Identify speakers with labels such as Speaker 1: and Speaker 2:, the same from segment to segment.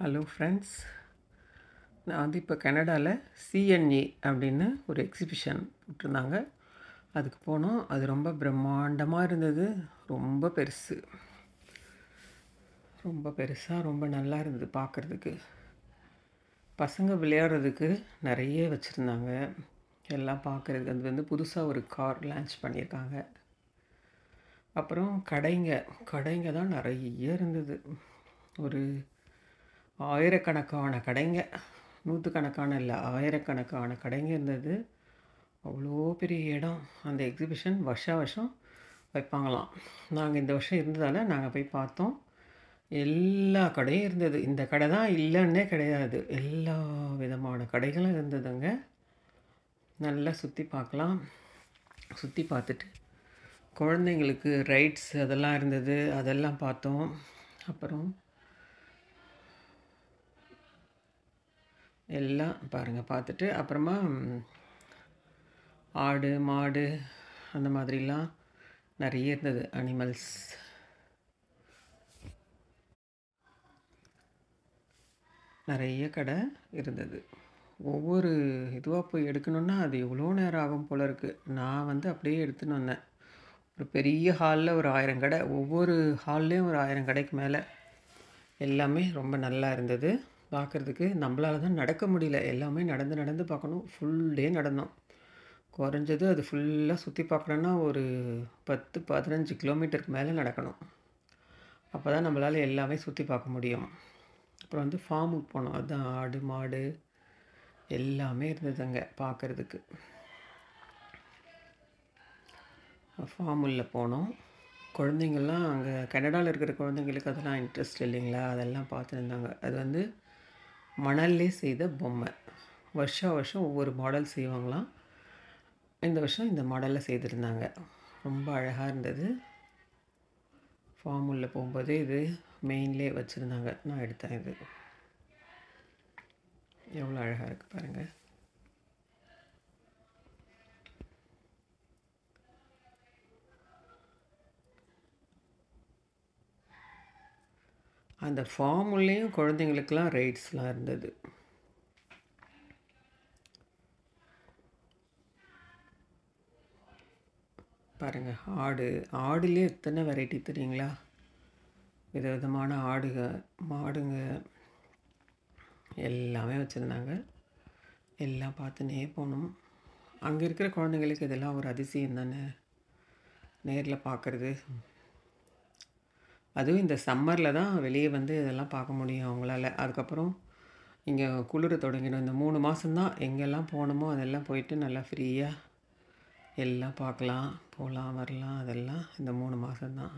Speaker 1: Hello friends, நான் வந்து இப்போ கனடாவில் சிஎன்இ அப்படின்னு ஒரு எக்ஸிபிஷன் விட்டுருந்தாங்க. அதுக்கு போனோம். அது ரொம்ப பிரம்மாண்டமாக இருந்தது. ரொம்ப பெருசு, ரொம்ப பெருசாக ரொம்ப நல்லா இருந்தது பார்க்குறதுக்கு. பசங்க விளையாடுறதுக்கு நிறைய வச்சுருந்தாங்க. எல்லாம் பார்க்குறதுக்கு அது வந்து புதுசாக ஒரு கார் லான்ச் பண்ணியிருக்காங்க. அப்புறம் கடைங்க தான் நிறைய இருந்தது. ஒரு ஆயிரக்கணக்கான கடைங்க, நூற்றுக்கணக்கான இல்லை, ஆயிரக்கணக்கான கடைங்க இருந்தது. அவ்வளோ பெரிய இடம். அந்த எக்ஸிபிஷன் வருஷம் வைப்பாங்களாம். நாங்கள் இந்த வருஷம் இருந்ததால் நாங்கள் போய் பார்த்தோம். எல்லா கடையும் இருந்தது. இந்த கடை தான் இல்லைன்னே கிடையாது. எல்லா விதமான கடைகளும் இருந்ததுங்க. நல்லா சுற்றி பார்க்கலாம். சுற்றி பார்த்துட்டு குழந்தைங்களுக்கு ரைட்ஸ் அதெல்லாம் இருந்தது, அதெல்லாம் பார்த்தோம். அப்புறம் எல்லாம் பாருங்கள் பார்த்துட்டு அப்புறமா ஆடு மாடு அந்த மாதிரிலாம் நிறைய இருந்தது, அனிமல்ஸ். நிறைய கடை இருந்தது. ஒவ்வொரு இதுவாக போய் எடுக்கணுன்னா அது எவ்வளோ நேரம் ஆகும் போல இருக்குது. நான் வந்து அப்படியே எடுத்துன்னு வந்தேன். ஒரு பெரிய ஹாலில் ஒரு 1000 கடை, ஒவ்வொரு ஹால்லேயும் ஒரு 1000 கடைக்கு மேலே. எல்லாமே ரொம்ப நல்லா இருந்தது பார்க்குறதுக்கு. நம்மளால தான் நடக்க முடியல, எல்லாமே நடந்து நடந்து பார்க்கணும். ஃபுல் டே நடந்தோம். குறைஞ்சது அது ஃபுல்லாக சுற்றி பார்க்கணுன்னா ஒரு 10-15 கிலோமீட்டருக்கு மேலே நடக்கணும். அப்போ தான் நம்மளால் எல்லாமே சுற்றி பார்க்க முடியும். அப்புறம் வந்து ஃபார்முக்கு போனோம். அதுதான் ஆடு மாடு எல்லாமே இருந்ததுங்க பார்க்குறதுக்கு. ஃபார்ம் உள்ள போனோம். குழந்தைங்கள்லாம் அங்கே கனடாவில் இருக்கிற குழந்தைங்களுக்கு அதெல்லாம் இன்ட்ரெஸ்ட் இல்லைங்களா, அதெல்லாம் பார்த்துருந்தாங்க. அது வந்து மணல்லே செய்த பொம்மை. வருஷம் ஒவ்வொரு மாடல் செய்வாங்களாம். இந்த வருஷம் இந்த மாடலில் செய்திருந்தாங்க. ரொம்ப அழகாக இருந்தது. ஃபார்ம் உள்ள போகும்போதே இது மெயின்லே வச்சுருந்தாங்க. நான் எடுத்தேன். இது எவ்வளோ அழகாக இருக்குது பாருங்கள். அந்த ஃபார்ம் உள்ளேயும் குழந்தைங்களுக்கெல்லாம் ரைட்ஸ்லாம் இருந்தது. பாருங்கள், ஆடுலேயே எத்தனை வெரைட்டி தெரியுங்களா. விதவிதமான மாடுங்க எல்லாமே வச்சுருந்தாங்க. எல்லாம் பார்த்துனே போனோம். அங்கே இருக்கிற குழந்தைங்களுக்கு இதெல்லாம் ஒரு அதிசயம் தானே, நேரில் பார்க்குறது. அதுவும் இந்த சம்மரில் தான் வெளியே வந்து இதெல்லாம் பார்க்க முடியும் அவங்களால. அதுக்கப்புறம் இங்கே குளிர தொடங்கிடும். இந்த 3 மாதம்தான் எங்கெல்லாம் போகணுமோ அதெல்லாம் போயிட்டு நல்லா ஃப்ரீயாக எல்லாம் பார்க்கலாம், போகலாம் வரலாம். அதெல்லாம் இந்த 3 மாதம்தான்.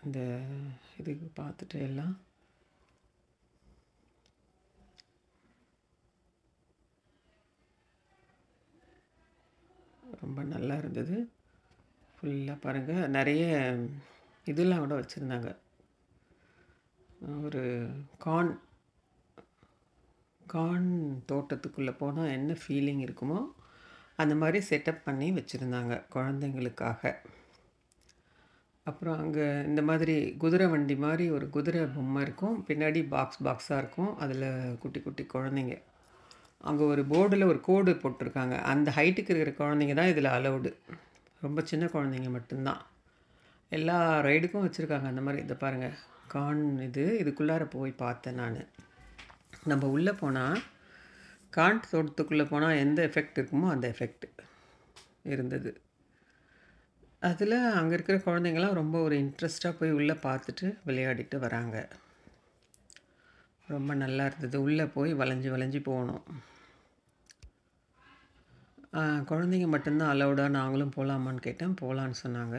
Speaker 1: இந்த இதுக்கு பார்த்துட்டு எல்லாம் ரொம்ப நல்லா இருந்தது. ஃபுல்லாக பாருங்கள், நிறைய இதெல்லாம் கூட வச்சுருந்தாங்க. ஒரு கார்ன் தோட்டத்துக்குள்ளே போனால் என்ன ஃபீலிங் இருக்குமோ அந்த மாதிரி செட்டப் பண்ணி வச்சுருந்தாங்க குழந்தைங்களுக்காக. அப்புறம் அங்கே இந்த மாதிரி குதிரை வண்டி மாதிரி ஒரு குதிரை பொம்மை இருக்கும். பின்னாடி பாக்ஸாக இருக்கும். அதில் குட்டி குட்டி குழந்தைங்க. அங்கே ஒரு போர்டில் ஒரு கோடு போட்டிருக்காங்க. அந்த ஹைட்டுக்கு இருக்கிற குழந்தைங்க தான் இதில் அலௌடு. ரொம்ப சின்ன குழந்தைங்க மட்டும்தான். எல்லா ரைடுக்கும் வச்சுருக்காங்க அந்த மாதிரி. இதை பாருங்கள், இதுக்குள்ளார போய் பார்த்தேன் நான். நம்ம உள்ளே போனால் தோட்டத்துக்குள்ளே போனால் எந்த எஃபெக்ட் இருக்குமோ அந்த எஃபெக்ட் இருந்தது. அதில் அங்கே இருக்கிற குழந்தைங்களாம் ரொம்ப ஒரு இன்ட்ரெஸ்ட்டாக போய் உள்ளே பார்த்துட்டு விளையாடிட்டு வராங்க. ரொம்ப நல்லா இருந்தது. உள்ளே போய் வளைஞ்சி போகணும். குழந்தைங்க மட்டும்தான் அலௌடாக, நாங்களும் போகலாமான்னு கேட்டேன். போகலான்னு சொன்னாங்க.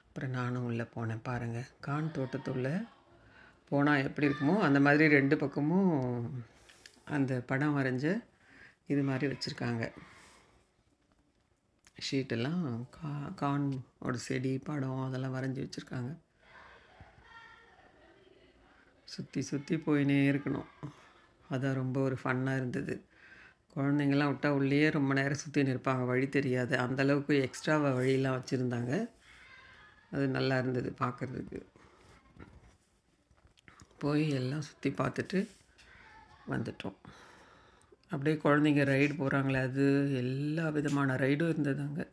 Speaker 1: அப்புறம் நானும் உள்ளே போனேன். பாருங்கள், தோட்டத்துள்ளே போனால் எப்படி இருக்குமோ அந்த மாதிரி 2 பக்கமும் அந்த படம் வரைஞ்ச இது மாதிரி வச்சுருக்காங்க. ஷீட்டெல்லாம் கார்னோட செடி படம் அதெல்லாம் வரைஞ்சி வச்சுருக்காங்க. சுற்றி போயினே இருக்கணும். அதான் ரொம்ப ஒரு ஃபன்னாக இருந்தது. குழந்தைங்கள்லாம் விட்டால் உள்ளேயே ரொம்ப நேரம் சுற்றின்னு இருப்பாங்க, வழி தெரியாது. அந்தளவுக்கு எக்ஸ்ட்ராவாக வழியெல்லாம் வச்சுருந்தாங்க. அது நல்லா இருந்தது பார்க்குறதுக்கு. போய் எல்லாம் சுற்றி பார்த்துட்டு வந்துட்டோம். அப்படியே குழந்தைங்க ரைடு போகிறாங்களே, அது எல்லா விதமான ரைடும் இருந்தது அங்கே.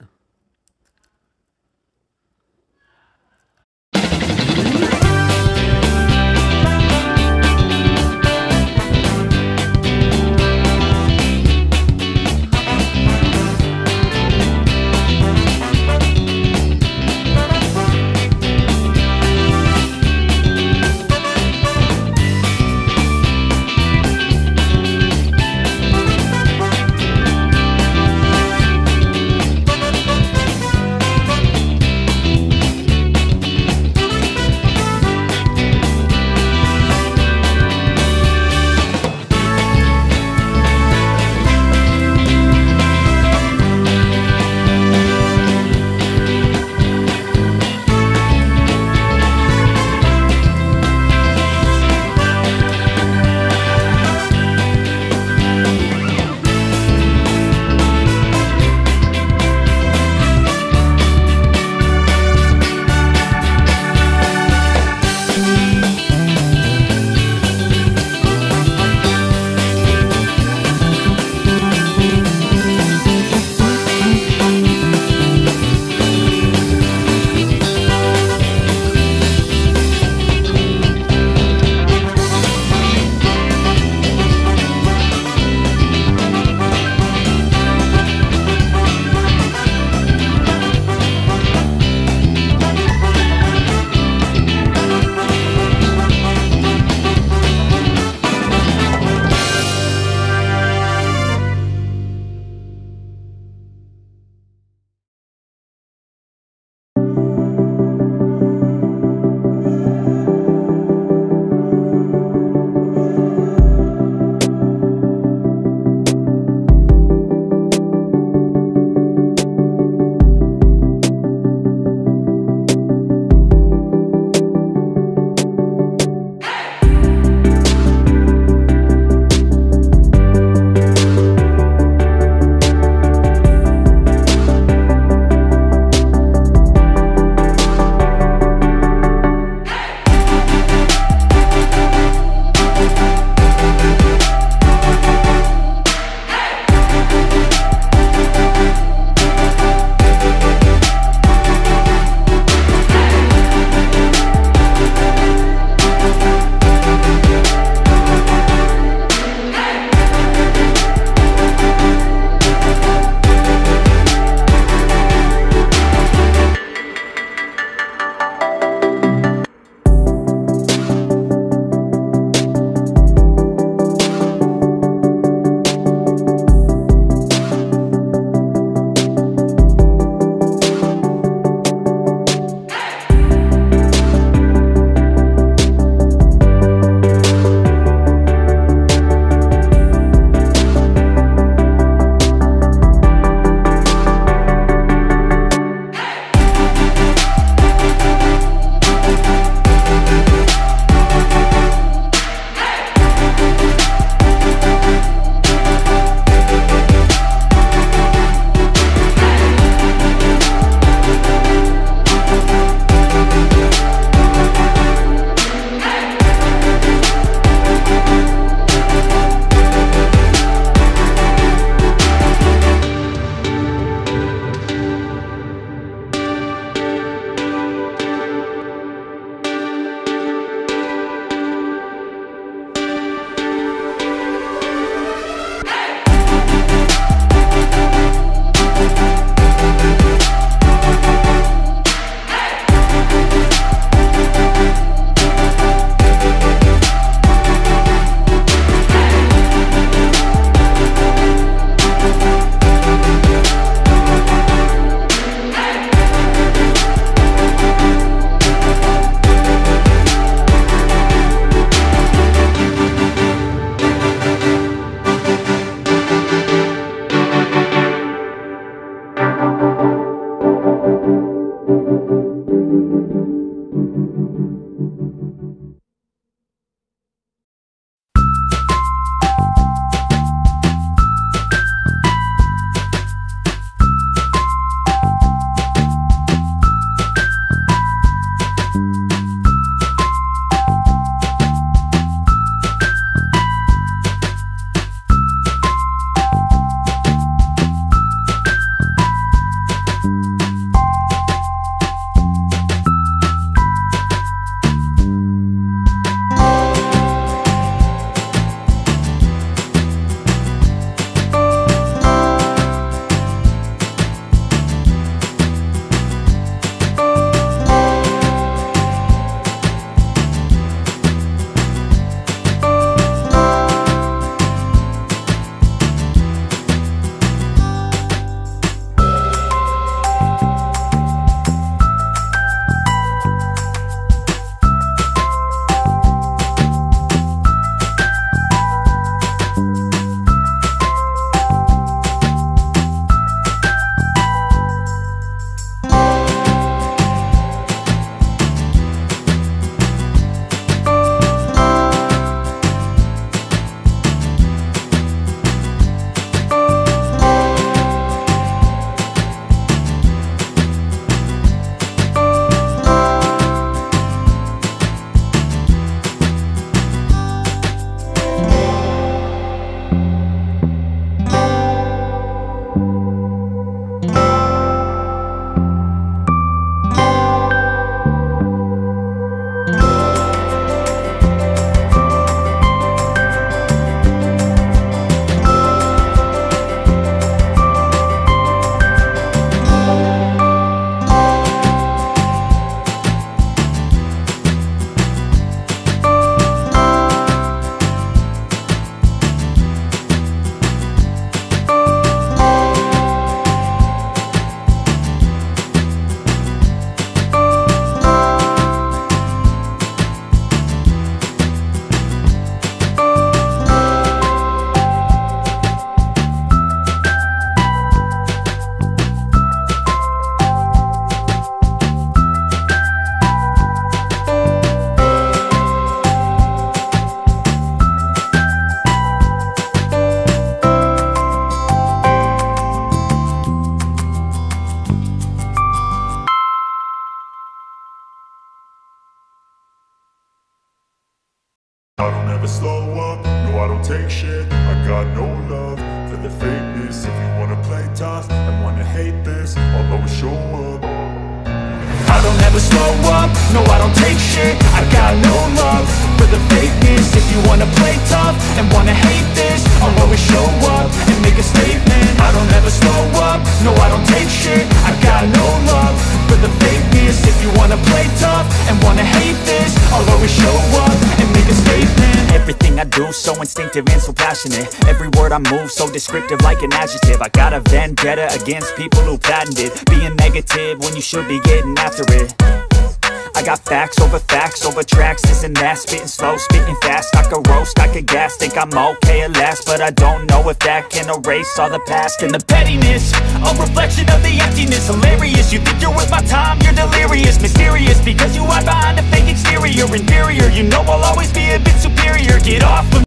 Speaker 2: never slow up, no I don't take shit. I got no love for the fakeness. If you wanna play tough and wanna hate this, I'll always show up.
Speaker 3: I don't ever slow up, no I don't take shit. I got no love for the fakeness. If you wanna play tough and wanna hate this, I'll always show up and make a statement. I don't ever slow up, no I don't take shit. I got no love for the fakeness. If you wanna play tough and wanna hate this, I'll always show up and make a statement. Everything I do so instinctive and so passionate. Every word I move so descriptive like an adjective. I got a vendetta against people who patented being negative when you should be getting after it. I got facts over tracks, this and that. Spitting slow, spitting fast, I could roast, I could gas. Think I'm okay at last, but I don't know if that can erase all the past. And the pettiness, a reflection of the emptiness. Hilarious, you think you're worth my time, you're delirious. Mysterious, because you hide behind a fake exterior. Inferior, you know I'll always be a bit superior. Get off of me.